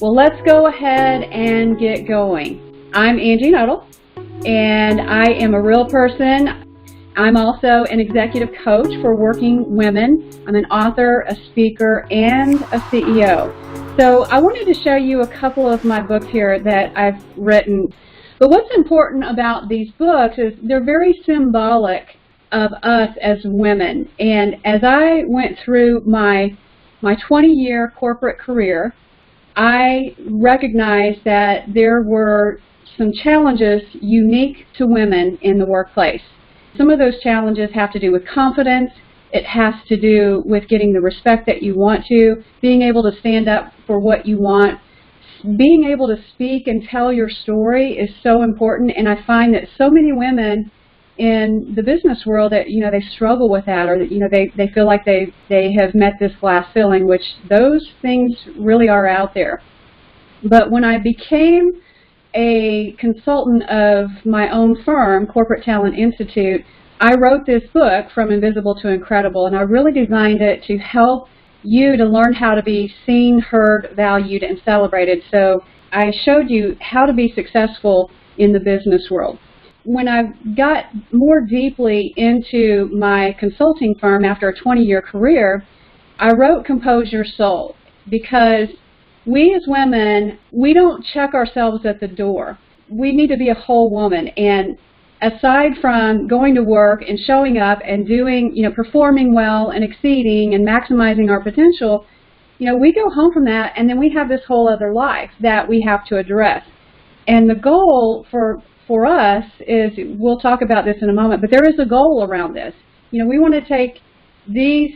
Well, let's go ahead and get going. I'm Angie Nuttall, and I am a real person. I'm also an executive coach for working women. I'm an author, a speaker, and a CEO. So I wanted to show you a couple of my books here that I've written. But what's important about these books is they're very symbolic of us as women. And as I went through my 20-year corporate career, I recognized that there were some challenges unique to women in the workplace. Some of those challenges have to do with confidence. It has to do with getting the respect that you want to, being able to stand up for what you want. Being able to speak and tell your story is so important, and I find that so many women in the business world that they struggle with that, or that they feel like they have met this glass ceiling, which those things really are out there. But when I became a consultant of my own firm, Corporate Talent Institute, I wrote this book, From Invisible to Incredible, and I really designed it to help you to learn how to be seen, heard, valued, and celebrated. So I showed you how to be successful in the business world. When I got more deeply into my consulting firm after a 20-year career, I wrote Compose Your Soul, because we as women, we don't check ourselves at the door. We need to be a whole woman. And aside from going to work and showing up and doing, performing well and exceeding and maximizing our potential, we go home from that and then we have this whole other life that we have to address. And the goal for us is, we'll talk about this in a moment, but there is a goal around this. We want to take these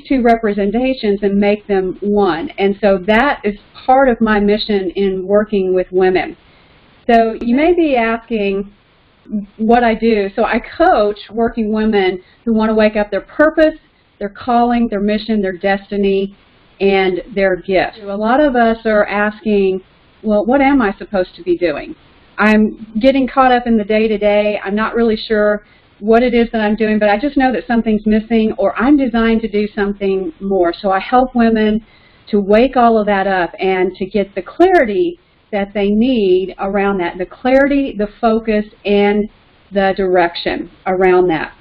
two representations and make them one. And so that is part of my mission in working with women. So you may be asking what I do. So I coach working women who want to wake up their purpose, their calling, their mission, their destiny, and their gift. A lot of us are asking, well, what am I supposed to be doing? I'm getting caught up in the day-to-day. I'm not really sure what it is that I'm doing, but I just know that something's missing, or I'm designed to do something more. So I help women to wake all of that up and to get the clarity that they need around that, the clarity, the focus, and the direction around that.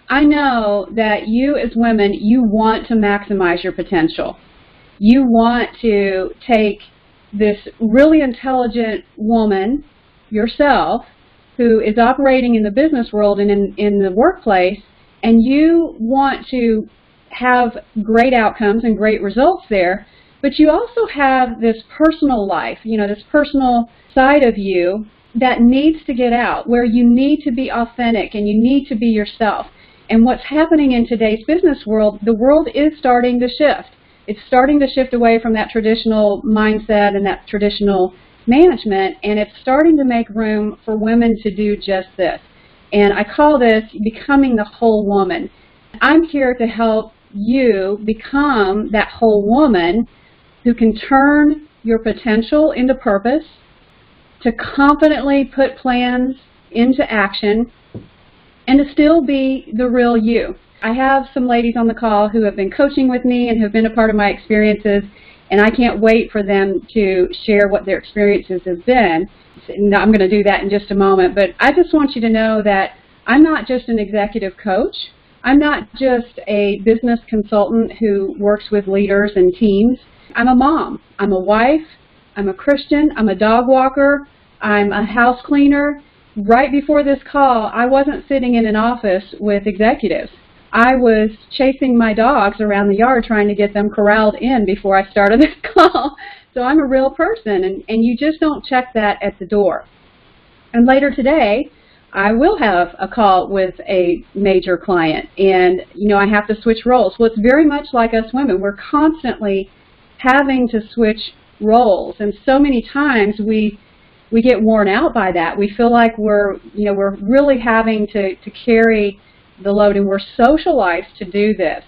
I know that you as women, you want to maximize your potential. You want to take this really intelligent woman, yourself, who is operating in the business world and in the workplace, and you want to have great outcomes and great results there, but you also have this personal life, this personal side of you that needs to get out, where you need to be authentic and you need to be yourself. And what's happening in today's business world, the world is starting to shift. It's starting to shift away from that traditional mindset and that traditional management, and it's starting to make room for women to do just this. And I call this becoming the whole woman. I'm here to help you become that whole woman who can turn your potential into purpose, to confidently put plans into action, and to still be the real you. I have some ladies on the call who have been coaching with me and have been a part of my experiences, and I can't wait for them to share what their experiences have been. I'm going to do that in just a moment, but I just want you to know that I'm not just an executive coach. I'm not just a business consultant who works with leaders and teams. I'm a mom. I'm a wife. I'm a Christian. I'm a dog walker. I'm a house cleaner. Right before this call, I wasn't sitting in an office with executives. I was chasing my dogs around the yard trying to get them corralled in before I started this call. So I'm a real person, and you just don't check that at the door. And later today, I will have a call with a major client, and I have to switch roles. Well, it's very much like us women. We're constantly having to switch roles, and so many times we get worn out by that. We feel like we're really having to carry the load, and we're socialized to do this.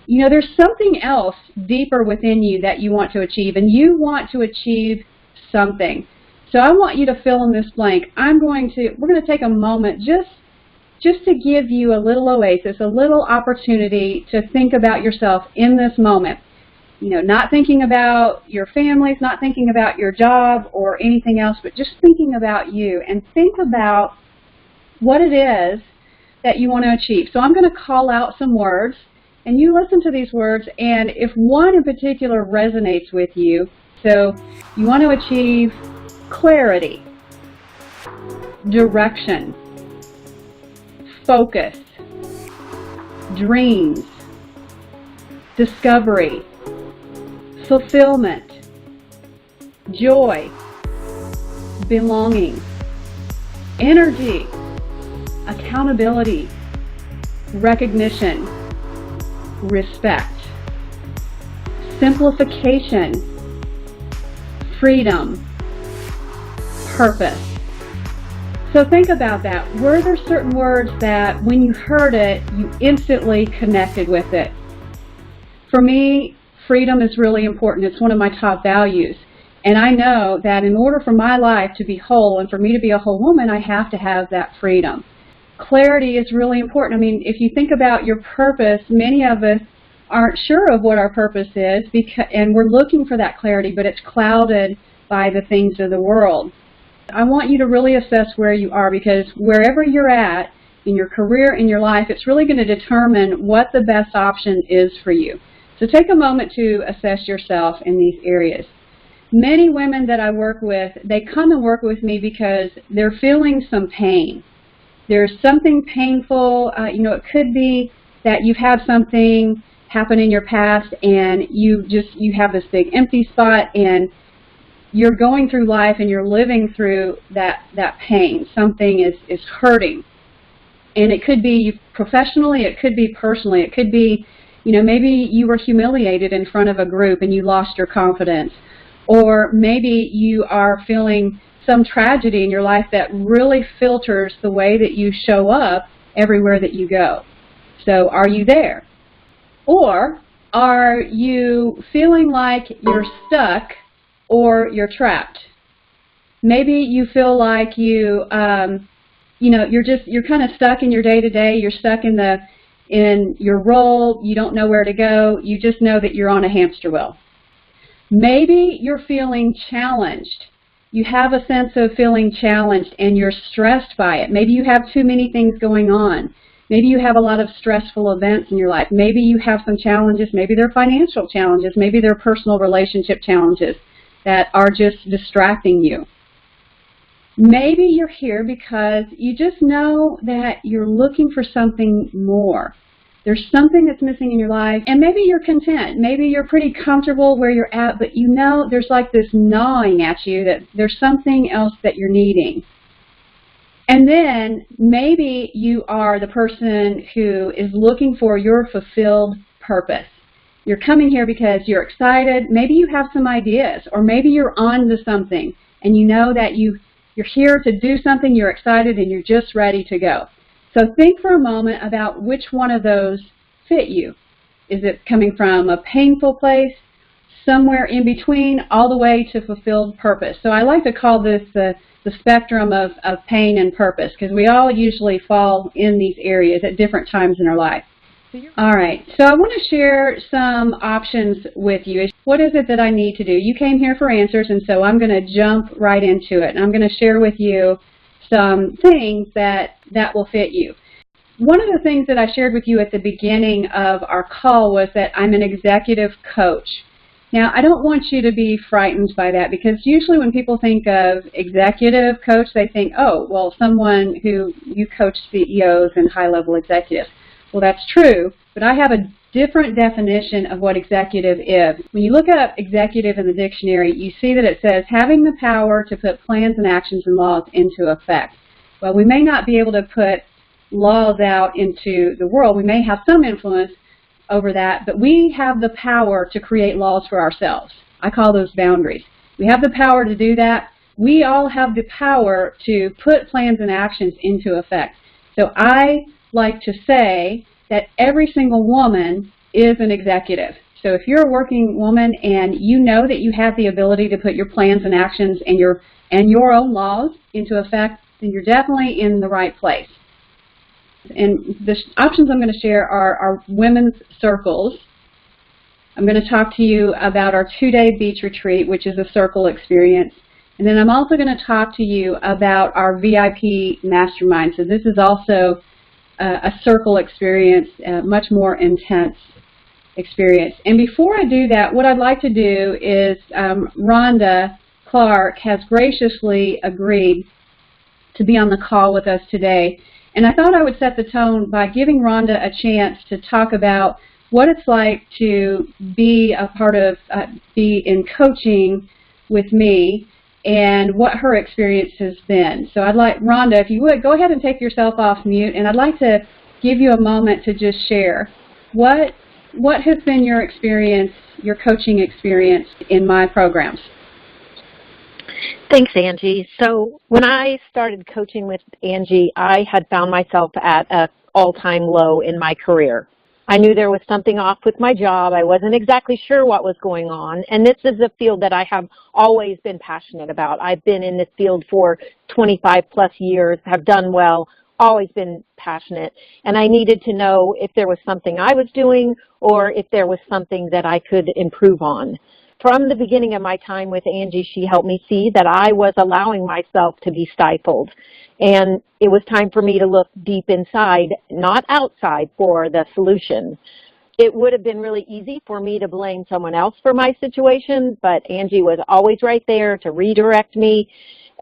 There's something else deeper within you that you want to achieve, and you want to achieve something. So I want you to fill in this blank. We're going to take a moment just to give you a little oasis, a little opportunity to think about yourself in this moment. not thinking about your families, not thinking about your job or anything else, but just thinking about you, and think about what it is that you want to achieve. So I'm going to call out some words, and you listen to these words, and if one in particular resonates with you, so you want to achieve clarity, direction, focus, dreams, discovery, fulfillment, joy, belonging, energy, accountability, recognition, respect, simplification, freedom, purpose. So think about that. Were there certain words that when you heard it, you instantly connected with it? For me, freedom is really important. It's one of my top values. And I know that in order for my life to be whole and for me to be a whole woman, I have to have that freedom. Clarity is really important. I mean, if you think about your purpose, many of us aren't sure of what our purpose is, and we're looking for that clarity, but it's clouded by the things of the world. I want you to really assess where you are, because wherever you're at in your career, in your life, it's really going to determine what the best option is for you. So take a moment to assess yourself in these areas. Many women that I work with, they come and work with me because they're feeling some pain. There's something painful. It could be that you've had something happen in your past and you have this big empty spot, and you're going through life and you're living through that pain. Something is hurting. And it could be professionally, it could be personally, it could be, maybe you were humiliated in front of a group and you lost your confidence. Or maybe you are feeling some tragedy in your life that really filters the way that you show up everywhere that you go. So are you there? Or are you feeling like you're stuck or you're trapped? Maybe you feel like you're kind of stuck in your day-to-day. You're stuck in your role. You don't know where to go. You just know that you're on a hamster wheel. Maybe you're feeling challenged. You have a sense of feeling challenged and you're stressed by it. Maybe you have too many things going on. Maybe you have a lot of stressful events in your life. Maybe you have some challenges. Maybe they're financial challenges. Maybe they're personal relationship challenges that are just distracting you. Maybe you're here because you just know that you're looking for something more. There's something that's missing in your life, and maybe you're content. Maybe you're pretty comfortable where you're at, but there's like this gnawing at you that there's something else that you're needing. And then maybe you are the person who is looking for your fulfilled purpose. You're coming here because you're excited. Maybe you have some ideas, or maybe you're on to something, and you know that you're here to do something, you're excited, and you're just ready to go. So think for a moment about which one of those fit you. Is it coming from a painful place, somewhere in between, all the way to fulfilled purpose? So I like to call this the spectrum of pain and purpose, because we all usually fall in these areas at different times in our life. All right, so I want to share some options with you. What is it that I need to do? You came here for answers, and so I'm going to jump right into it. And I'm going to share with you some things that will fit you. One of the things that I shared with you at the beginning of our call was that I'm an executive coach. Now, I don't want you to be frightened by that, because usually when people think of executive coach, they think, oh, well, someone who you coach CEOs and high-level executives. Well, that's true, but I have a different definition of what executive is. When you look up executive in the dictionary, you see that it says having the power to put plans and actions and laws into effect. Well, we may not be able to put laws out into the world. We may have some influence over that, but we have the power to create laws for ourselves. I call those boundaries. We have the power to do that. We all have the power to put plans and actions into effect. So I like to say that every single woman is an executive. So if you're a working woman and you know that you have the ability to put your plans and actions and your own laws into effect, then you're definitely in the right place. And the options I'm going to share are women's circles. I'm going to talk to you about our 2-day beach retreat, which is a circle experience. And then I'm also going to talk to you about our VIP mastermind. So this is also a circle experience, much more intense experience. And before I do that, what I'd like to do is Rhonda Clark has graciously agreed to be on the call with us today. And I thought I would set the tone by giving Rhonda a chance to talk about what it's like to be a part of, be in coaching with me, and what her experience has been. So I'd like, Rhonda, if you would, go ahead and take yourself off mute, and I'd like to give you a moment to just share. What has been your experience, your coaching experience in my programs? Thanks, Angie. So when I started coaching with Angie, I had found myself at an all-time low in my career. I knew there was something off with my job. I wasn't exactly sure what was going on. And this is a field that I have always been passionate about. I've been in this field for 25 plus years, have done well, always been passionate. And I needed to know if there was something I was doing or if there was something that I could improve on. From the beginning of my time with Angie, she helped me see that I was allowing myself to be stifled. And it was time for me to look deep inside, not outside, for the solution. It would have been really easy for me to blame someone else for my situation, but Angie was always right there to redirect me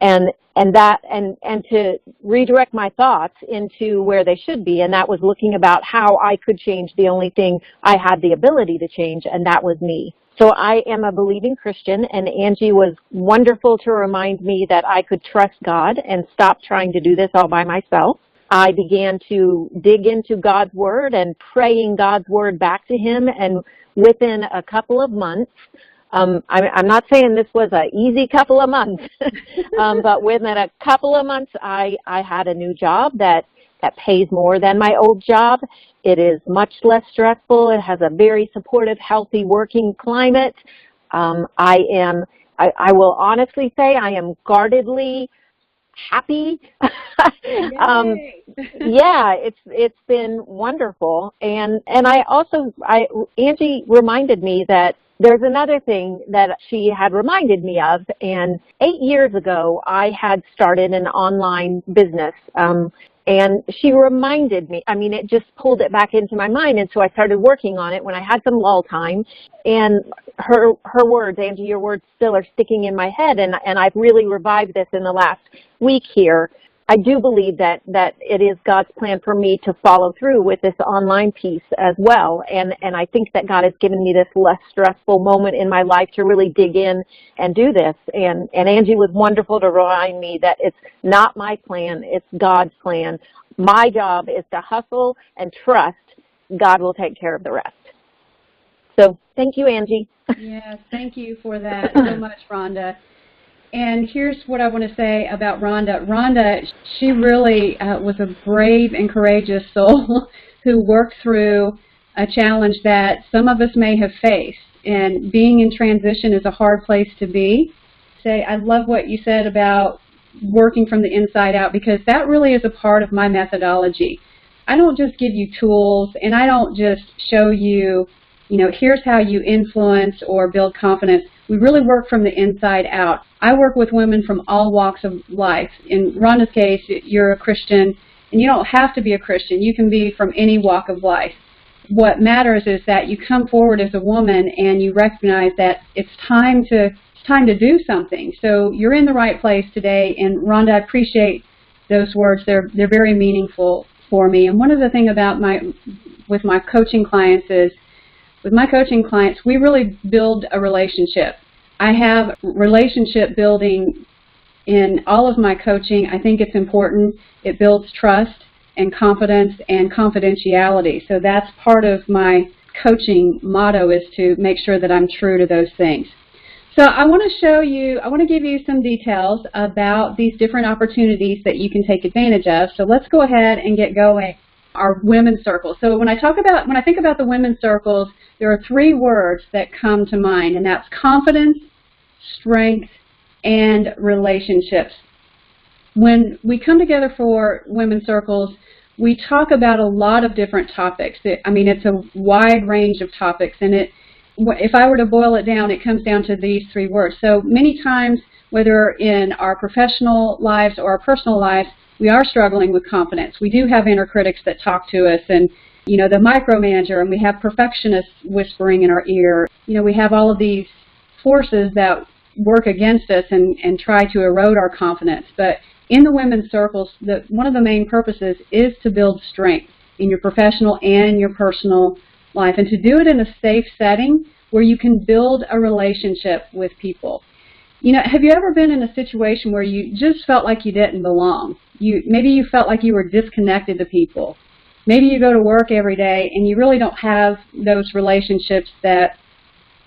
and to redirect my thoughts into where they should be, and that was looking about how I could change the only thing I had the ability to change, and that was me. So I am a believing Christian, and Angie was wonderful to remind me that I could trust God and stop trying to do this all by myself. I began to dig into God's Word and praying God's Word back to Him, and within a couple of months, I'm not saying this was an easy couple of months, but within a couple of months, I had a new job that pays more than my old job. It is much less stressful. It has a very supportive, healthy working climate. I will honestly say I am guardedly happy. Yeah, it's been wonderful. And Angie reminded me that there's another thing that she had reminded me of, and 8 years ago I had started an online business. And she reminded me, it just pulled it back into my mind, and so I started working on it when I had some lull time. And her words, Angie, your words still are sticking in my head, and I've really revived this in the last week here. I do believe that it is God's plan for me to follow through with this online piece as well. And I think that God has given me this less stressful moment in my life to really dig in and do this. And Angie was wonderful to remind me that it's not my plan, it's God's plan. My job is to hustle and trust God will take care of the rest. So thank you, Angie. Yes, thank you for that so much, Rhonda. And here's what I want to say about Rhonda. Rhonda, she really was a brave and courageous soul who worked through a challenge that some of us may have faced. And being in transition is a hard place to be. I love what you said about working from the inside out, because that really is a part of my methodology. I don't just give you tools, and I don't just show you, here's how you influence or build confidence. We really work from the inside out. I work with women from all walks of life. In Rhonda's case, you're a Christian, and you don't have to be a Christian. You can be from any walk of life. What matters is that you come forward as a woman and you recognize that it's time to do something. So you're in the right place today, and Rhonda, I appreciate those words. They're very meaningful for me. And one of the things about with my coaching clients is, with my coaching clients, we really build a relationship. I have relationship building in all of my coaching. I think it's important. It builds trust and confidence and confidentiality. So that's part of my coaching motto, is to make sure that I'm true to those things. So I want to give you some details about these different opportunities that you can take advantage of. So let's go ahead and get going. Our women's circles. So when I think about the women's circles, there are 3 words that come to mind, and that's confidence, strength, and relationships. When we come together for women's circles, we talk about a lot of different topics. It's a wide range of topics, and if I were to boil it down, it comes down to these three words. So many times, whether in our professional lives or our personal lives, we are struggling with confidence. We do have inner critics that talk to us, and the micromanager, and we have perfectionists whispering in our ear. We have all of these forces that work against us and try to erode our confidence. But in the women's circles, one of the main purposes is to build strength in your professional and your personal life, and to do it in a safe setting where you can build a relationship with people. Have you ever been in a situation where you just felt like you didn't belong? Maybe you felt like you were disconnected to people. Maybe you go to work every day and you really don't have those relationships that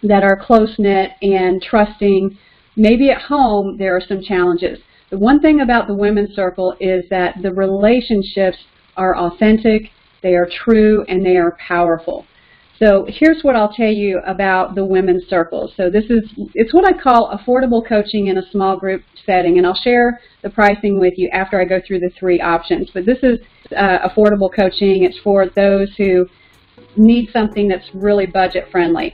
are close-knit and trusting. Maybe at home there are some challenges. The one thing about the women's circle is that the relationships are authentic, they are true, and they are powerful. So here's what I'll tell you about the women's circle. So it's what I call affordable coaching in a small group setting, and I'll share the pricing with you after I go through the three options. But this is affordable coaching. It's for those who need something that's really budget friendly.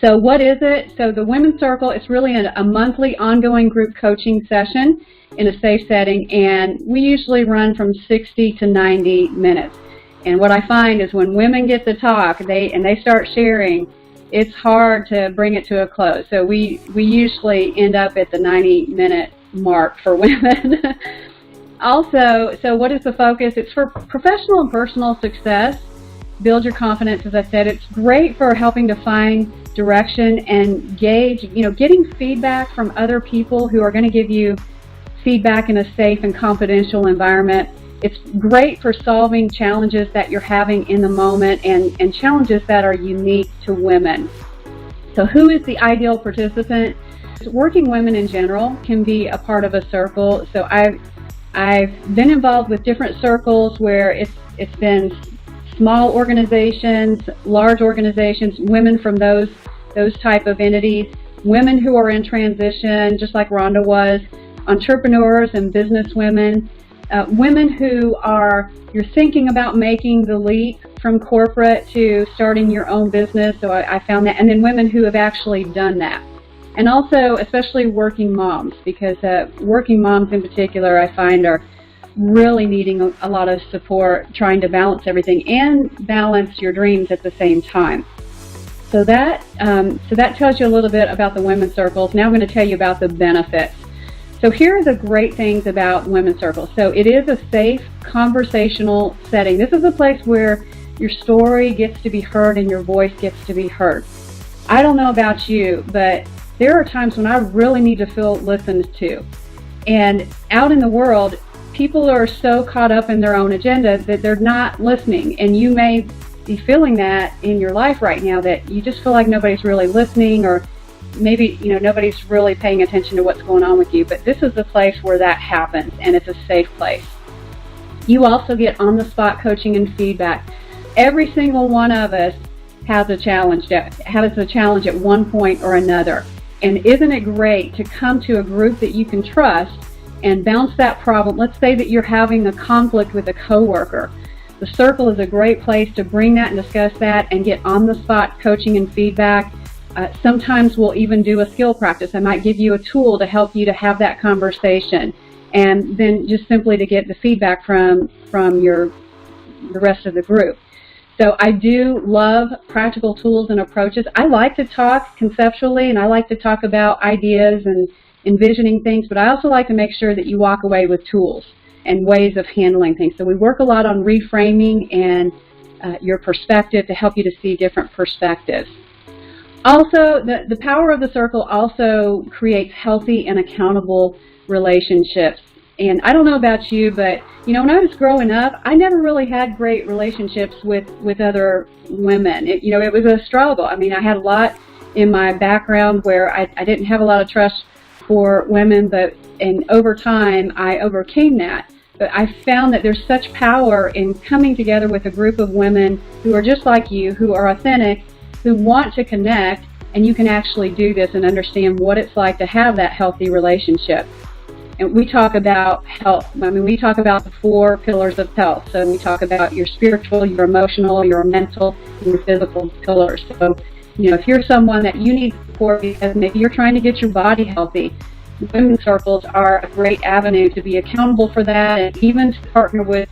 So what is it? So the women's circle, it's really a monthly ongoing group coaching session in a safe setting, and we usually run from 60 to 90 minutes. And what I find is when women get to talk and they start sharing, it's hard to bring it to a close. So we usually end up at the 90-minute mark for women. Also, so what is the focus? It's for professional and personal success. Build your confidence, as I said. It's great for helping to find direction and gauge, getting feedback from other people who are going to give you feedback in a safe and confidential environment. It's great for solving challenges that you're having in the moment and challenges that are unique to women. So who is the ideal participant? Working women in general can be a part of a circle. So I've been involved with different circles where it's been small organizations, large organizations, women from those type of entities, women who are in transition, just like Rhonda was, entrepreneurs and business women, women who you're thinking about making the leap from corporate to starting your own business. So I found that, and then women who have actually done that. And also, especially working moms, because working moms in particular, I find are really needing a lot of support, trying to balance everything and balance your dreams at the same time. So that tells you a little bit about the women's circles. Now I'm going to tell you about the benefits. So here are the great things about women's circles. So it is a safe, conversational setting. This is a place where your story gets to be heard and your voice gets to be heard. I don't know about you, but there are times when I really need to feel listened to. And out in the world, people are so caught up in their own agenda that they're not listening. And you may be feeling that in your life right now, that you just feel like nobody's really listening, or maybe nobody's really paying attention to what's going on with you. But this is the place where that happens, and it's a safe place. You also get on-the-spot coaching and feedback. Every single one of us has a challenge at one point or another. And isn't it great to come to a group that you can trust and bounce that problem? Let's say that you're having a conflict with a coworker. The circle is a great place to bring that and discuss that and get on-the-spot coaching and feedback. Sometimes we'll even do a skill practice. I might give you a tool to help you to have that conversation, and then just simply to get the feedback from the rest of the group. So I do love practical tools and approaches. I like to talk conceptually, and I like to talk about ideas and envisioning things, but I also like to make sure that you walk away with tools and ways of handling things. So we work a lot on reframing and your perspective to help you to see different perspectives. Also, the power of the circle also creates healthy and accountable relationships. And I don't know about you, but when I was growing up, I never really had great relationships with other women. It was a struggle. I mean, I had a lot in my background where I didn't have a lot of trust for women, and over time I overcame that. But I found that there's such power in coming together with a group of women who are just like you, who are authentic, who want to connect, and you can actually do this and understand what it's like to have that healthy relationship. And we talk about health. I mean, we talk about the 4 pillars of health. So we talk about your spiritual, your emotional, your mental, and your physical pillars. So if you're someone that you need support because maybe you're trying to get your body healthy, women's circles are a great avenue to be accountable for that, and even to partner with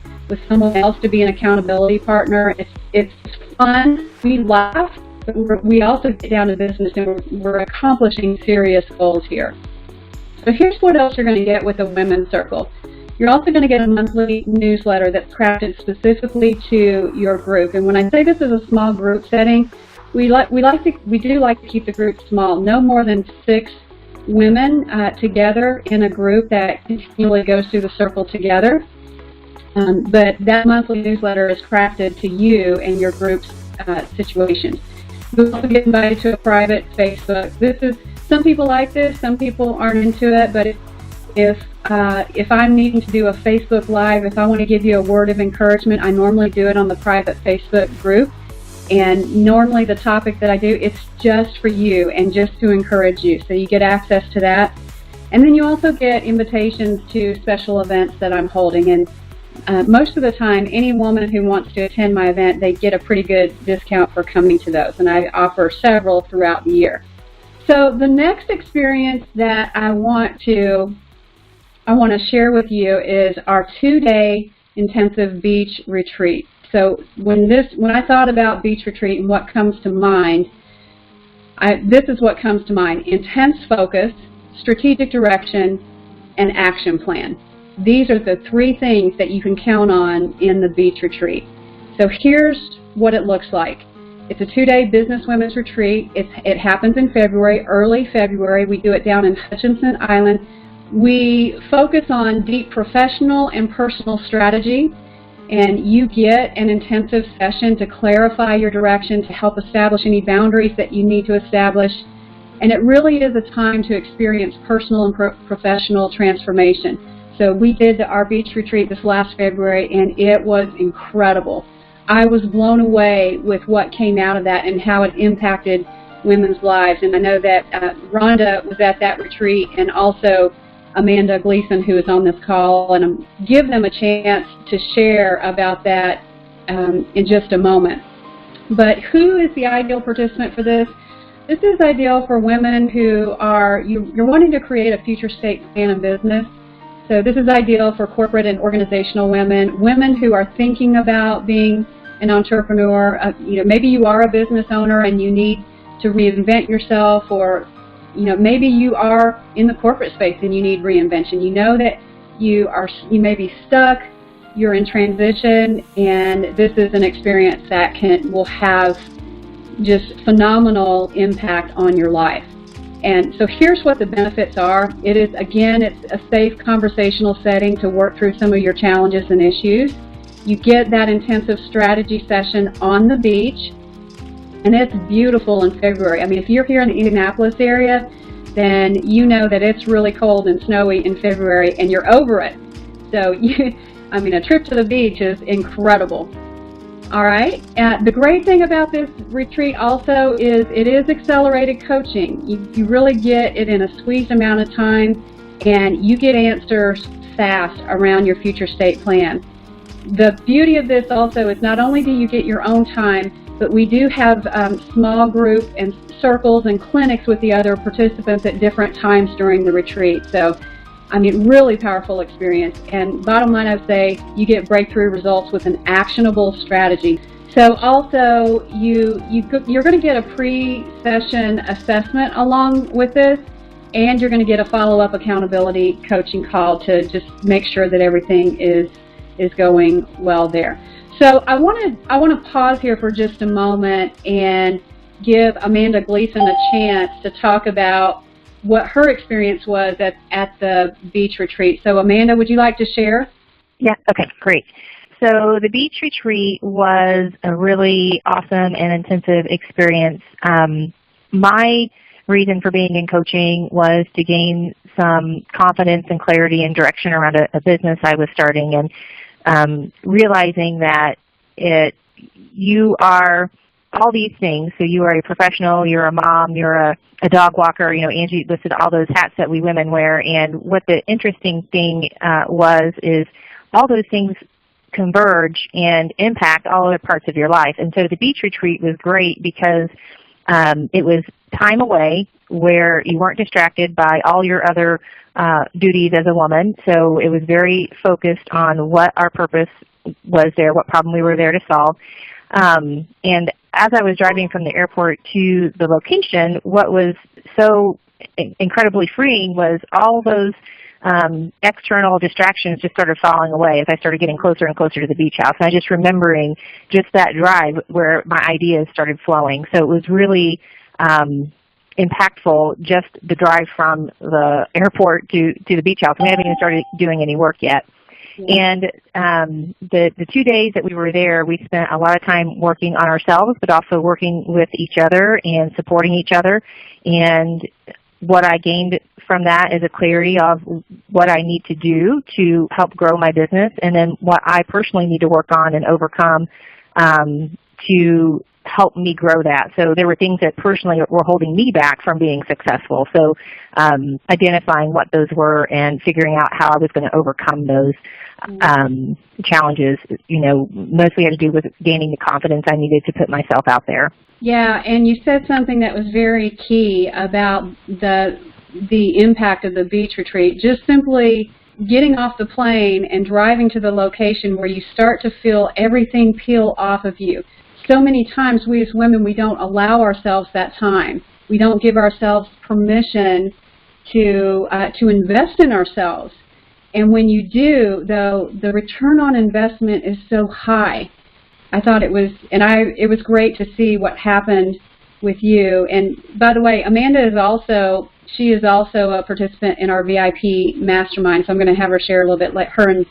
someone else to be an accountability partner. It's fun. We laugh, but we also get down to business, and we're accomplishing serious goals here. So here's what else you're going to get with the Women's Circle. You're also going to get a monthly newsletter that's crafted specifically to your group. And when I say this is a small group setting, we do like to keep the group small, no more than 6 women together in a group that continually goes through the circle together. But that monthly newsletter is crafted to you and your group's situation. You'll also get invited to a private Facebook. Some people like this, some people aren't into it, but if I'm needing to do a Facebook Live, if I want to give you a word of encouragement, I normally do it on the private Facebook group. And normally the topic that I do, it's just for you and just to encourage you. So you get access to that. And then you also get invitations to special events that I'm holding. And most of the time, any woman who wants to attend my event, they get a pretty good discount for coming to those. And I offer several throughout the year. So the next experience that I want to share with you is our 2-day intensive beach retreat. So when I thought about beach retreat and what comes to mind, this is what comes to mind: intense focus, strategic direction, and action plan. These are the 3 things that you can count on in the beach retreat. So here's what it looks like. It's a 2-day business women's retreat. It happens in February, early February. We do it down in Hutchinson Island. We focus on deep professional and personal strategy, and you get an intensive session to clarify your direction, to help establish any boundaries that you need to establish. And it really is a time to experience personal and professional transformation. So we did our beach retreat this last February, and it was incredible. I was blown away with what came out of that and how it impacted women's lives. And I know that Rhonda was at that retreat, and also Amanda Gleason, who is on this call, and I'll give them a chance to share about that in just a moment. But who is the ideal participant for this? This is ideal for women who you're wanting to create a future state plan in business. So this is ideal for corporate and organizational women who are thinking about being an entrepreneur. Maybe you are a business owner and you need to reinvent yourself, or maybe you are in the corporate space and you need reinvention. You know that you may be stuck, you're in transition, and this is an experience that will have just phenomenal impact on your life. And so here's what the benefits are. It's a safe conversational setting to work through some of your challenges and issues. You get that intensive strategy session on the beach, and it's beautiful in February. I mean, if you're here in the Indianapolis area, then you know that it's really cold and snowy in February, and you're over it. So, a trip to the beach is incredible. All right. The great thing about this retreat also is it is accelerated coaching. You really get it in a squeezed amount of time, and you get answers fast around your future state plan. The beauty of this also is not only do you get your own time, but we do have small group and circles and clinics with the other participants at different times during the retreat. So, really powerful experience. And bottom line, I would say you get breakthrough results with an actionable strategy. So also, you're going to get a pre-session assessment along with this, and you're going to get a follow-up accountability coaching call to just make sure that everything is going well there. So I want to pause here for just a moment and give Amanda Gleason a chance to talk about what her experience was at the beach retreat. So Amanda, would you like to share? Yeah, okay, great. So the beach retreat was a really awesome and intensive experience. My reason for being in coaching was to gain some confidence and clarity and direction around a business I was starting, and realizing that you are all these things. So you are a professional, you're a mom, you're a dog walker. Angie listed all those hats that we women wear. And what the interesting thing is all those things converge and impact all other parts of your life. And so the beach retreat was great because It was time away where you weren't distracted by all your other duties as a woman. So it was very focused on what our purpose was there, what problem we were there to solve. And as I was driving from the airport to the location, what was so incredibly freeing was all those external distractions just started falling away as I started getting closer and closer to the beach house. And I just remembering just that drive where my ideas started flowing. So it was really impactful, just the drive from the airport to the beach house. We haven't even started doing any work yet. And the 2 days that we were there, we spent a lot of time working on ourselves, but also working with each other and supporting each other. And what I gained from that is a clarity of what I need to do to help grow my business, and then what I personally need to work on and overcome to help me grow that. So there were things that personally were holding me back from being successful. So identifying what those were and figuring out how I was going to overcome those challenges, mostly had to do with gaining the confidence I needed to put myself out there. Yeah, and you said something that was very key about the impact of the beach retreat. Just simply getting off the plane and driving to the location where you start to feel everything peel off of you. So many times we as women, we don't allow ourselves that time. We don't give ourselves permission to invest in ourselves. And when you do, though, the return on investment is so high. I thought it was, it was great to see what happened with you. And by the way, Amanda is also a participant in our VIP mastermind, so I'm going to have her share a little bit, let her and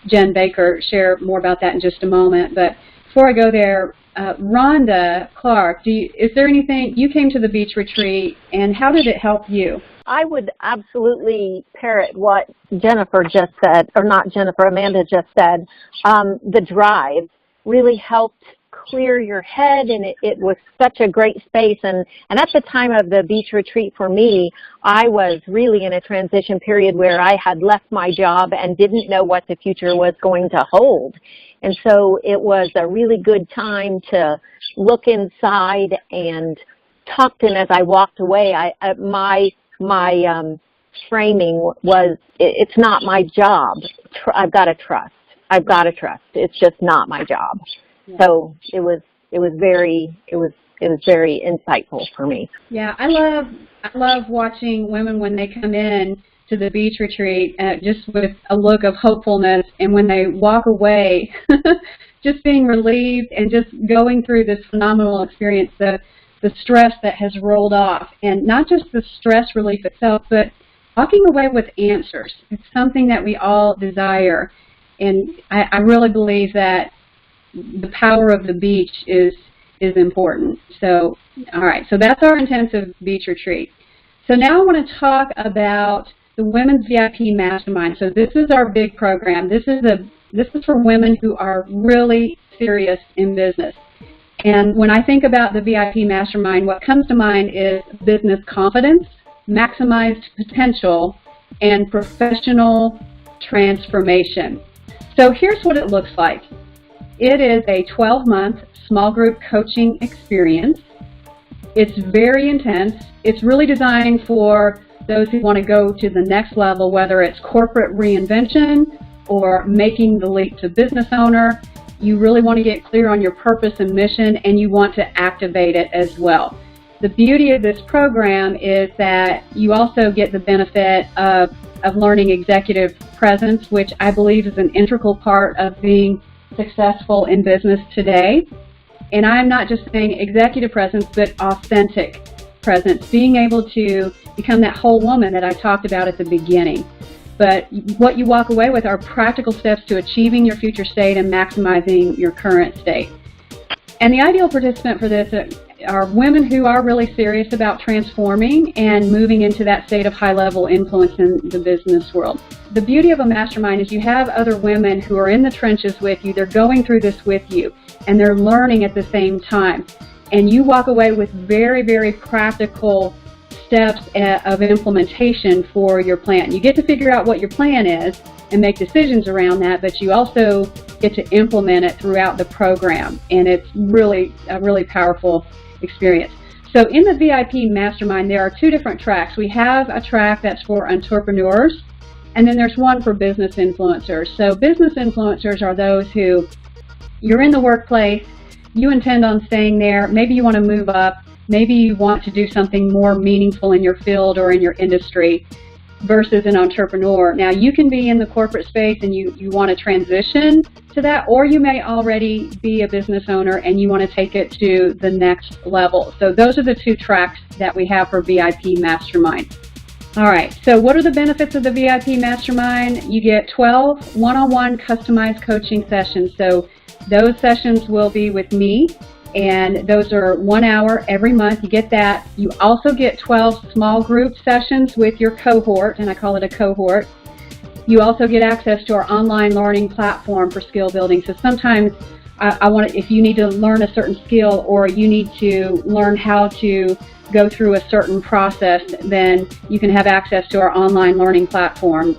Jen Baker share more about that in just a moment. But before I go there, Rhonda Clark, is there anything, you came to the beach retreat, and how did it help you? I would absolutely parrot what Jennifer just said, or not Jennifer, Amanda just said. The drive really helped clear your head, and it was such a great space. And at the time of the beach retreat for me, I was really in a transition period where I had left my job and didn't know what the future was going to hold. And so it was a really good time to look inside and tucked in. As I walked away, my framing was, it's not my job. I've got to trust. I've got to trust. It's just not my job. So it was very insightful for me. Yeah, I love watching women when they come in to the beach retreat just with a look of hopefulness, and when they walk away, just being relieved and just going through this phenomenal experience, the stress that has rolled off, and not just the stress relief itself, but walking away with answers. It's something that we all desire, and I really believe that the power of the beach is important. So, all right, so that's our intensive beach retreat. So now I want to talk about the Women's VIP Mastermind. So this is our big program. This is for women who are really serious in business. And when I think about the VIP Mastermind, what comes to mind is business confidence, maximized potential, and professional transformation. So here's what it looks like. It is a 12-month small group coaching experience. It's very intense. It's really designed for those who want to go to the next level, whether it's corporate reinvention or making the leap to business owner. You really want to get clear on your purpose and mission, and you want to activate it as well. The beauty of this program is that you also get the benefit of learning executive presence, which I believe is an integral part of being successful in business today. And I'm not just saying executive presence, but authentic presence, being able to become that whole woman that I talked about at the beginning. But what you walk away with are practical steps to achieving your future state and maximizing your current state. And the ideal participant for this are women who are really serious about transforming and moving into that state of high-level influence in the business world. The beauty of a mastermind is you have other women who are in the trenches with you. They're going through this with you, and they're learning at the same time. And you walk away with very, very practical steps of implementation for your plan. You get to figure out what your plan is and make decisions around that, but you also get to implement it throughout the program, and it's really a really powerful experience. So in the VIP Mastermind, there are two different tracks. We have a track that's for entrepreneurs, and then there's one for business influencers. So business influencers are those who, you're in the workplace, you intend on staying there, maybe you want to move up, maybe you want to do something more meaningful in your field or in your industry, versus an entrepreneur. Now, you can be in the corporate space and you want to transition to that, or you may already be a business owner and you want to take it to the next level. So those are the two tracks that we have for VIP Mastermind. All right, so what are the benefits of the VIP Mastermind? You get 12 one-on-one customized coaching sessions. So those sessions will be with me, and those are 1 hour every month. You get that. You also get 12 small group sessions with your cohort, and I call it a cohort. You also get access to our online learning platform for skill building. So sometimes if you need to learn a certain skill, or you need to learn how to go through a certain process, then you can have access to our online learning platform.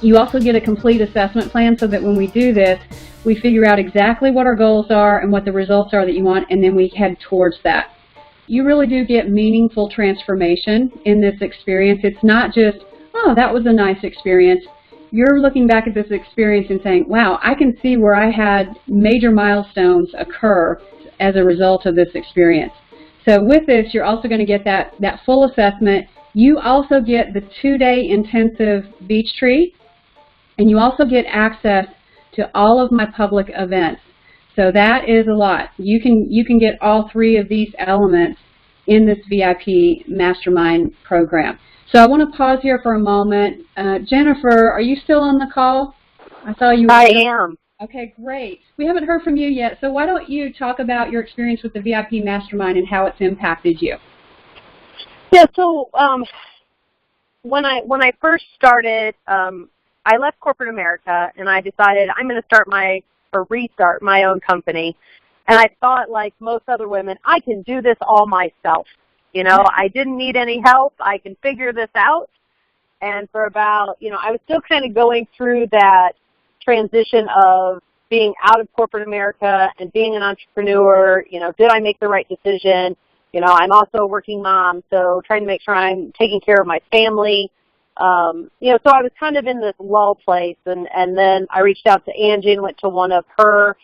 You also get a complete assessment plan, so that when we do this, we figure out exactly what our goals are and what the results are that you want, and then we head towards that. You really do get meaningful transformation in this experience. It's not just, oh, that was a nice experience. You're looking back at this experience and saying, wow, I can see where I had major milestones occur as a result of this experience. So with this, you're also going to get that full assessment. You also get the 2-day intensive beach treat, and you also get access to all of my public events. So that is a lot. You can get all three of these elements in this VIP Mastermind program. So I want to pause here for a moment. Jennifer, are you still on the call? I saw you. I am. Okay, great. We haven't heard from you yet, so why don't you talk about your experience with the VIP Mastermind and how it's impacted you? Yeah, so when I first started, I left corporate America, and I decided I'm going to restart my own company. And I thought, like most other women, I can do this all myself. You know, I didn't need any help. I can figure this out. And for about, I was still kind of going through that transition of being out of corporate America and being an entrepreneur. Did I make the right decision? I'm also a working mom, so trying to make sure I'm taking care of my family. So I was kind of in this lull place, and then I reached out to Angie and went to one of her,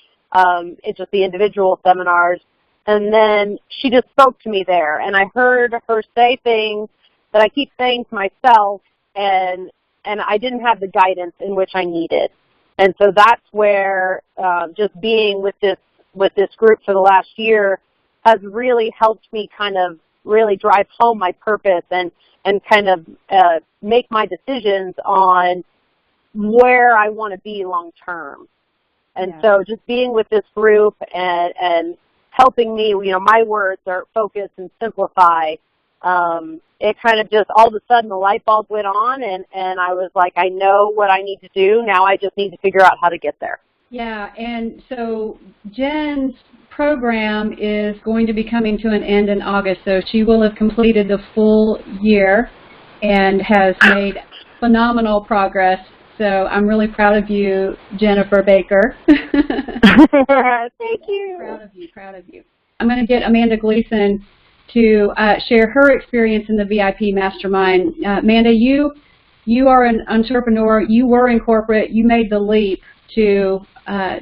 it's just the individual seminars, and then she just spoke to me there, and I heard her say things that I keep saying to myself, and I didn't have the guidance in which I needed. And so that's where just being with this group for the last year has really helped me kind of really drive home my purpose and kind of make my decisions on where I want to be long term. And so just being with this group and helping me, my words are focus and simplify. It kind of just all of a sudden the light bulb went on, and I was like, I know what I need to do. Now I just need to figure out how to get there. Yeah, and so Jen's program is going to be coming to an end in August, so she will have completed the full year and has made phenomenal progress. So I'm really proud of you, Jennifer Baker. Thank you. Proud of you. I'm going to get Amanda Gleason to share her experience in the VIP Mastermind. Amanda, you are an entrepreneur. You were in corporate. You made the leap to a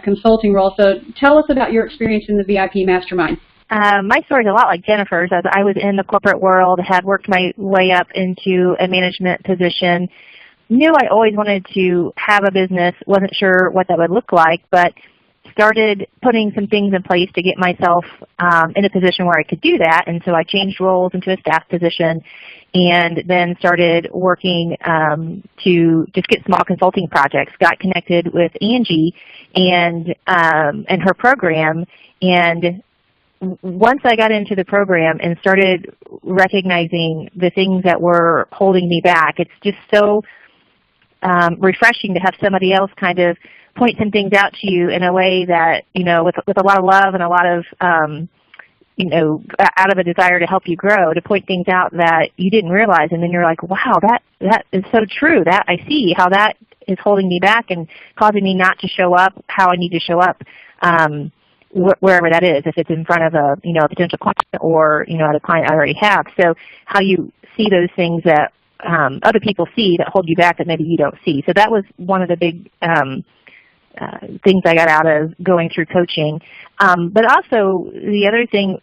consulting role. So tell us about your experience in the VIP Mastermind. My story is a lot like Jennifer's. As I was in the corporate world, had worked my way up into a management position, knew I always wanted to have a business, wasn't sure what that would look like, but started putting some things in place to get myself in a position where I could do that. And so I changed roles into a staff position and then started working to just get small consulting projects, got connected with Angie and her program. And once I got into the program and started recognizing the things that were holding me back, it's just so refreshing to have somebody else kind of point some things out to you in a way that, with a lot of love and a lot of, out of a desire to help you grow, to point things out that you didn't realize. And then you're like, wow, that is so true. That I see how that is holding me back and causing me not to show up how I need to show up. wherever that is, if it's in front of a, a potential client or, at a client I already have. So how you see those things that other people see that hold you back that maybe you don't see. So that was one of the big things I got out of going through coaching. But also the other thing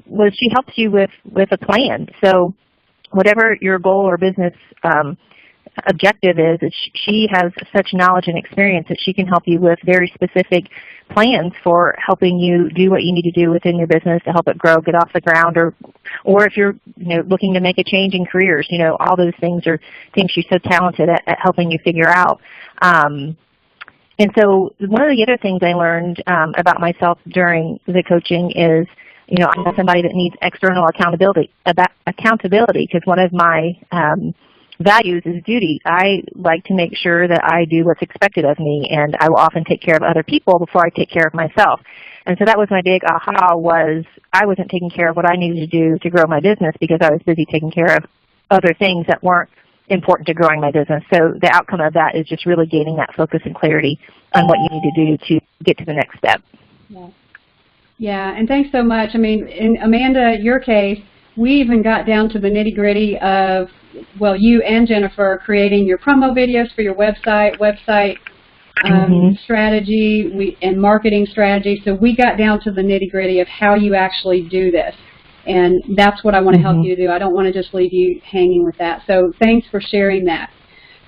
was she helps you with a plan. So whatever your goal or business objective is she has such knowledge and experience that she can help you with very specific plans for helping you do what you need to do within your business to help it grow, get off the ground, or if you're looking to make a change in careers, all those things are things she's so talented at helping you figure out. And so one of the other things I learned about myself during the coaching is, I'm somebody that needs external accountability because one of my values is duty. I like to make sure that I do what's expected of me, and I will often take care of other people before I take care of myself. And so that was my big aha, was I wasn't taking care of what I needed to do to grow my business because I was busy taking care of other things that weren't important to growing my business. So the outcome of that is just really gaining that focus and clarity on what you need to do to get to the next step. Yeah, and thanks so much. I mean, in Amanda, your case, we even got down to the nitty-gritty of, well, you and Jennifer creating your promo videos for your website strategy and marketing strategy. So we got down to the nitty-gritty of how you actually do this. And that's what I want to help you do. I don't want to just leave you hanging with that. So thanks for sharing that.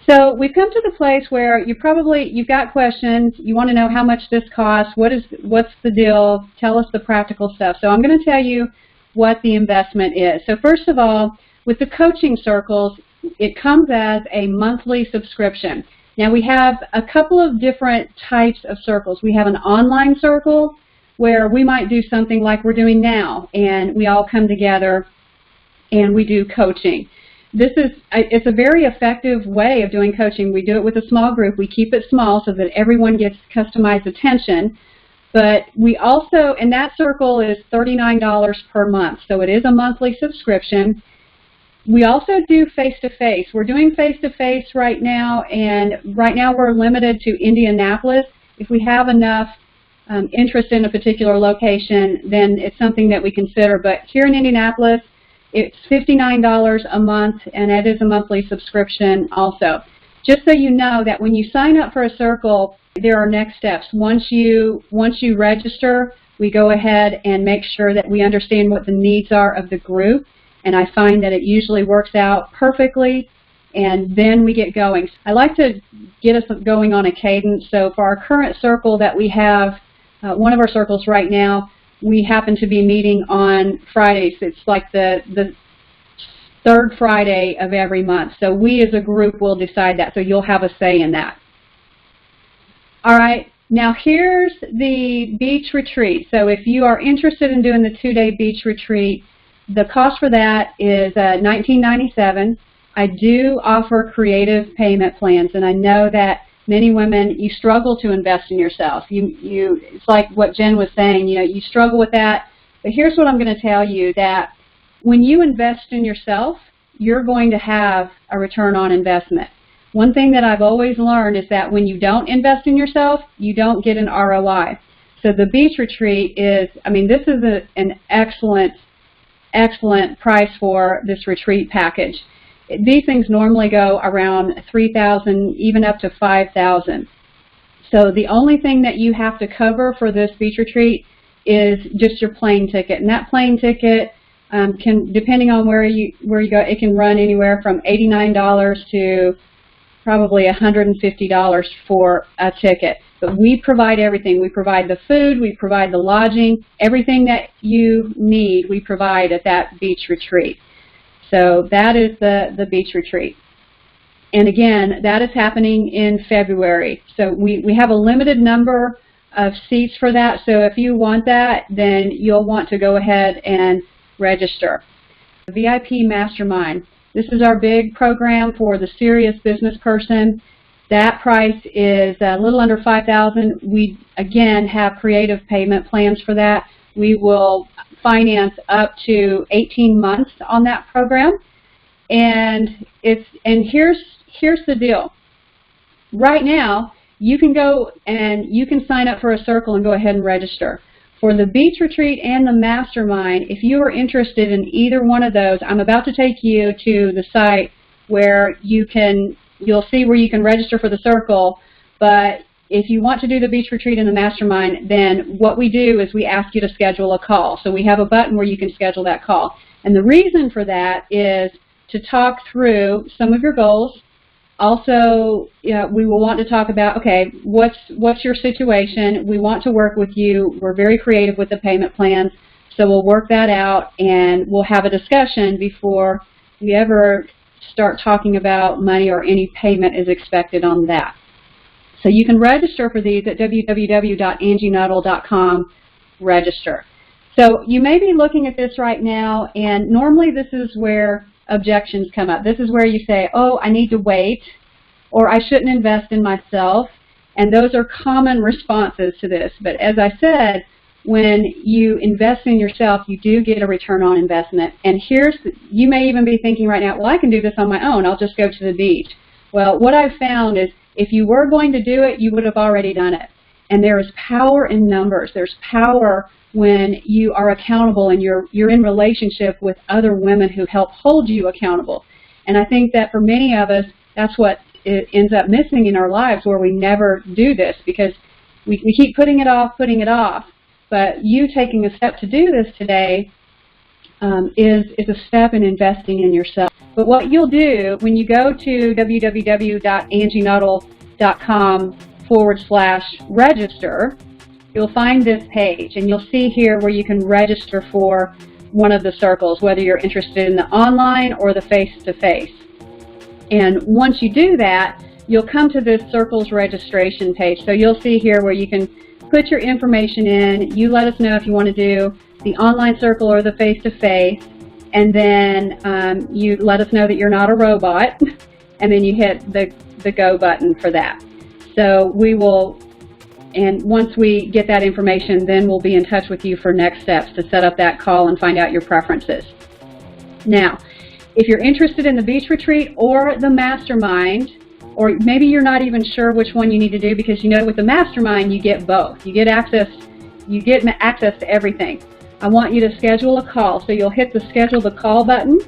So we've come to the place where you've got questions. You want to know how much this costs. What's the deal? Tell us the practical stuff. So I'm going to tell you what the investment is. So first of all, with the coaching circles, it comes as a monthly subscription. Now we have a couple of different types of circles. We have an online circle where we might do something like we're doing now, and we all come together and we do coaching. It's a very effective way of doing coaching. We do it with a small group. We keep it small so that everyone gets customized attention. But we also, and that circle is $39 per month, so it is a monthly subscription. We also do face-to-face. We're doing face-to-face right now, and right now we're limited to Indianapolis. If we have enough interest in a particular location, then it's something that we consider. But here in Indianapolis, it's $59 a month, and it is a monthly subscription also. Just so you know that when you sign up for a circle, there are next steps. Once you register, we go ahead and make sure that we understand what the needs are of the group, and I find that it usually works out perfectly, and then we get going. I like to get us going on a cadence. So for our current circle that we have, one of our circles right now, we happen to be meeting on Fridays. It's like the third Friday of every month. So we as a group will decide that, so you'll have a say in that. All right, now here's the beach retreat. So if you are interested in doing the 2-day beach retreat, the cost for that is $19.97. I do offer creative payment plans, and I know that many women, you struggle to invest in yourself. It's like what Jen was saying, you struggle with that. But here's what I'm going to tell you, that when you invest in yourself, you're going to have a return on investment. One thing that I've always learned is that when you don't invest in yourself, you don't get an ROI. So the beach retreat is, this is an excellent price for this retreat package. These things normally go around $3,000, even up to $5,000. So the only thing that you have to cover for this beach retreat is just your plane ticket, and that plane ticket can, depending on where you go, it can run anywhere from $89 to probably $150 for a ticket. But we provide everything. We provide the food, we provide the lodging, everything that you need we provide at that beach retreat. So that is the beach retreat. And again, that is happening in February. So we have a limited number of seats for that. So if you want that, then you'll want to go ahead and register. The VIP Mastermind. This is our big program for the serious business person. That price is a little under $5,000. We, again, have creative payment plans for that. We will finance up to 18 months on that program. And here's the deal. Right now, you can go and you can sign up for a circle and go ahead and register. For the beach retreat and the mastermind, if you are interested in either one of those, I'm about to take you to the site where you'll see where you can register for the circle, but if you want to do the beach retreat and the mastermind, then what we do is we ask you to schedule a call. So we have a button where you can schedule that call. And the reason for that is to talk through some of your goals. Also, we will want to talk about, okay, what's your situation? We want to work with you. We're very creative with the payment plans, so we'll work that out, and we'll have a discussion before we ever start talking about money or any payment is expected on that. So you can register for these at www.angienuttall.com/register. So you may be looking at this right now, and normally this is where objections come up. This is where you say, oh, I need to wait, or I shouldn't invest in myself, and those are common responses to this. But as I said, when you invest in yourself, you do get a return on investment. And you may even be thinking right now, well, I can do this on my own. I'll just go to the beach. Well, what I've found is if you were going to do it, you would have already done it. And there is power in numbers. There's power when you are accountable and you're in relationship with other women who help hold you accountable. And I think that for many of us, that's what it ends up missing in our lives, where we never do this because we keep putting it off. But you taking a step to do this today is a step in investing in yourself. But what you'll do when you go to www.angienuttall.com/register, you'll find this page, and you'll see here where you can register for one of the circles, whether you're interested in the online or the face-to-face. And once you do that, you'll come to this circles registration page. So you'll see here where you can put your information in. You let us know if you want to do the online circle or the face-to-face, and then you let us know that you're not a robot, and then you hit the go button for that. So we will, and once we get that information, then we'll be in touch with you for next steps to set up that call and find out your preferences. Now, if you're interested in the beach retreat or the mastermind, or maybe you're not even sure which one you need to do, because you know with the mastermind you get both. You get access to everything. I want you to schedule a call. So you'll hit the schedule the call button,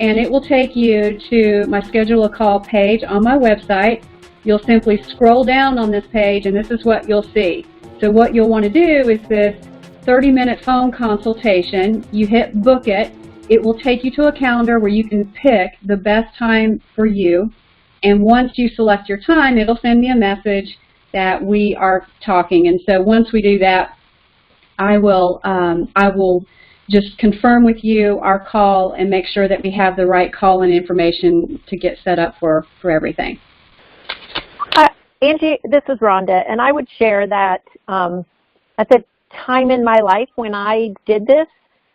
and it will take you to my schedule a call page on my website. You'll simply scroll down on this page, and this is what you'll see. So what you'll want to do is this 30-minute phone consultation. You hit book it. It will take you to a calendar where you can pick the best time for you. And once you select your time, it'll send me a message that we are talking. And so once we do that, I will just confirm with you our call and make sure that we have the right call and information to get set up for everything. Angie, this is Rhonda, and I would share that at the time in my life when I did this,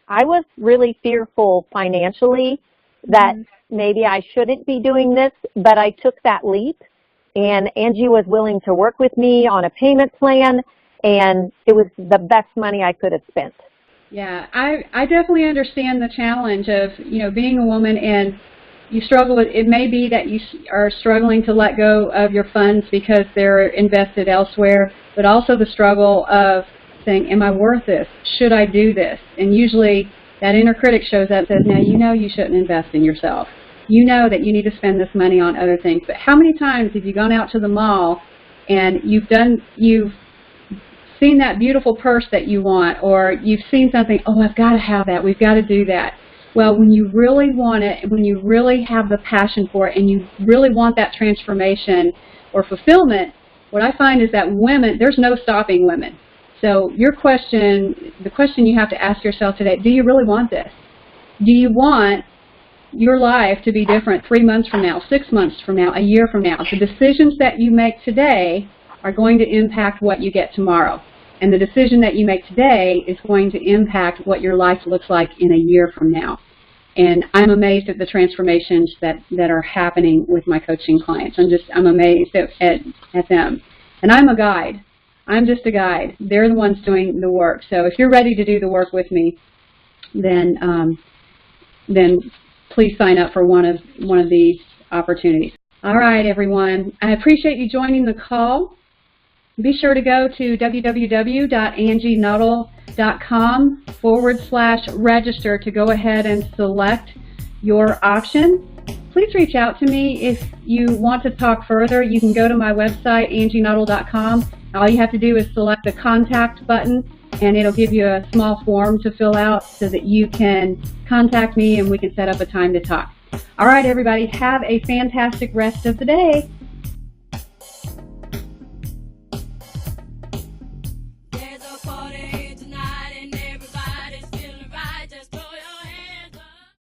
I was really fearful financially that maybe I shouldn't be doing this, but I took that leap, and Angie was willing to work with me on a payment plan, and it was the best money I could have spent. Yeah, I definitely understand the challenge of, being a woman, and you struggle with, it may be that you are struggling to let go of your funds because they're invested elsewhere, but also the struggle of saying, am I worth this? Should I do this? And usually that inner critic shows up and says, now you know you shouldn't invest in yourself. You know that you need to spend this money on other things. But how many times have you gone out to the mall and you've seen that beautiful purse that you want, or you've seen something, oh, I've got to have that, we've got to do that. Well, when you really want it, when you really have the passion for it, and you really want that transformation or fulfillment, what I find is that women, there's no stopping women. So the question you have to ask yourself today, do you really want this? Do you want your life to be different 3 months from now, 6 months from now, a year from now? The decisions that you make today are going to impact what you get tomorrow. And the decision that you make today is going to impact what your life looks like in a year from now. And I'm amazed at the transformations that are happening with my coaching clients. I'm amazed at them. And I'm a guide. I'm just a guide. They're the ones doing the work. So if you're ready to do the work with me, then please sign up for one of these opportunities. All right, everyone. I appreciate you joining the call. Be sure to go to www.angienuttall.com/register to go ahead and select your option. Please reach out to me if you want to talk further. You can go to my website, angienuttall.com. All you have to do is select the contact button, and it'll give you a small form to fill out so that you can contact me and we can set up a time to talk. All right, everybody, have a fantastic rest of the day.